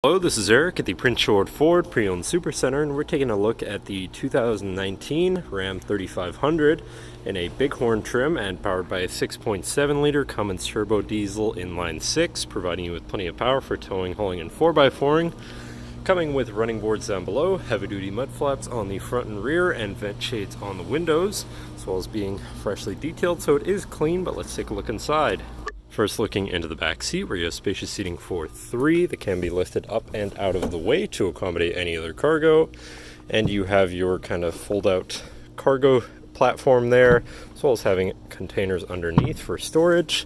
Hello, this is Eric at the Prince George Ford Pre-Owned Supercentre, and we're taking a look at the 2019 Ram 3500 in a Bighorn trim and powered by a 6.7 liter Cummins Turbodiesel inline 6, providing you with plenty of power for towing, hauling, and 4x4ing. Coming with running boards down below, heavy-duty mud flaps on the front and rear, and vent shades on the windows, as well as being freshly detailed, so it is clean. But let's take a look inside. First, looking into the back seat, where you have spacious seating for 3 that can be lifted up and out of the way to accommodate any other cargo. And you have your kind of fold-out cargo platform there, as well as having containers underneath for storage.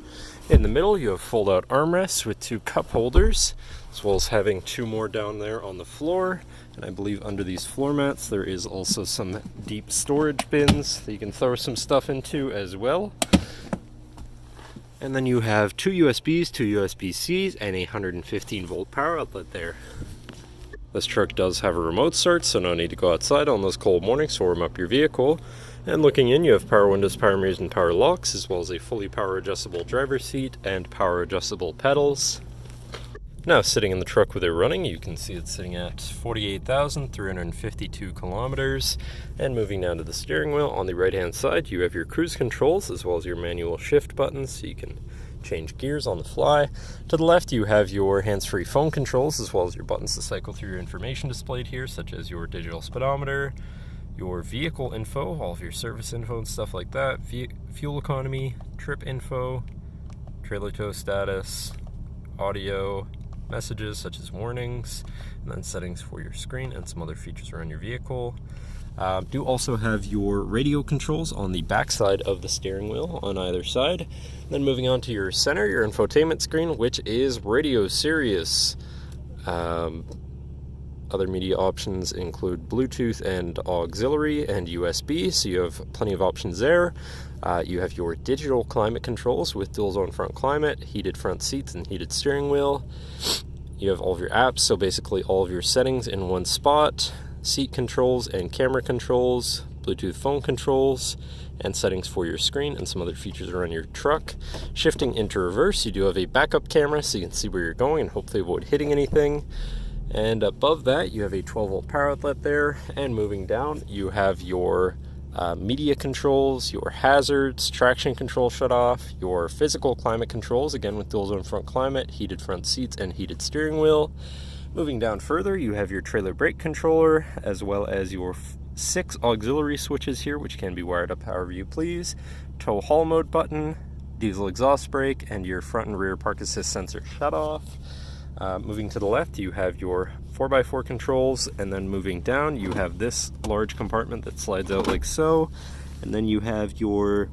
In the middle, you have fold-out armrests with 2 cup holders, as well as having 2 more down there on the floor. And I believe under these floor mats, there is also some deep storage bins that you can throw some stuff into as well. And then you have 2 USBs, 2 USB-Cs, and a 115 volt power outlet there. This truck does have a remote start, so no need to go outside on those cold mornings to warm up your vehicle. And looking in, you have power windows, power mirrors, and power locks, as well as a fully power adjustable driver's seat and power adjustable pedals. Now, sitting in the truck with it running, you can see it's sitting at 48,352 kilometers. And moving down to the steering wheel, on the right-hand side, you have your cruise controls, as well as your manual shift buttons, so you can change gears on the fly. To the left, you have your hands-free phone controls, as well as your buttons to cycle through your information displayed here, such as your digital speedometer, your vehicle info, all of your service info and stuff like that, fuel economy, trip info, trailer tow status, audio, messages such as warnings, and then settings for your screen and some other features around your vehicle. Do also have your radio controls on the back side of the steering wheel on either side. Then moving on to your center, your infotainment screen, which is radio Sirius. Other media options include Bluetooth and auxiliary and USB, so you have plenty of options there. You have your digital climate controls with dual zone front climate, heated front seats, and heated steering wheel. You have all of your apps, so basically all of your settings in one spot, seat controls and camera controls, Bluetooth phone controls, and settings for your screen and some other features around your truck. Shifting into reverse, you do have a backup camera so you can see where you're going and hopefully avoid hitting anything. And above that, you have a 12 volt power outlet there. And moving down, you have your media controls, your hazards, traction control shut off, your physical climate controls, again with dual zone front climate, heated front seats, and heated steering wheel. Moving down further, you have your trailer brake controller, as well as your 6 auxiliary switches here, which can be wired up however you please, tow haul mode button, diesel exhaust brake, and your front and rear park assist sensor shut off. Moving to the left, you have your 4x4 controls, and then moving down, you have this large compartment that slides out like so, and then you have your,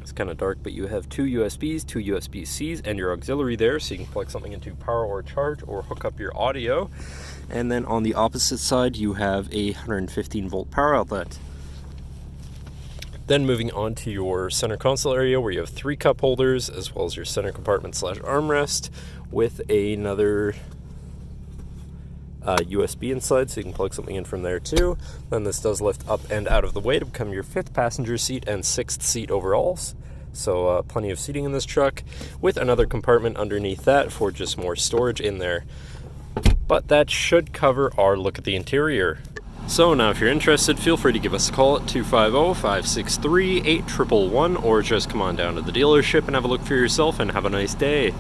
it's kind of dark, but you have 2 USBs, 2 USB-Cs, and your auxiliary there, so you can plug something into power or charge or hook up your audio. And then on the opposite side, you have a 115 volt power outlet. Then moving on to your center console area, where you have 3 cup holders, as well as your center compartment / armrest with another USB inside, so you can plug something in from there too. Then this does lift up and out of the way to become your 5th passenger seat and 6th seat overall. So plenty of seating in this truck, with another compartment underneath that for just more storage in there. But that should cover our look at the interior. So now if you're interested, feel free to give us a call at 250-563-8111, or just come on down to the dealership and have a look for yourself, and have a nice day.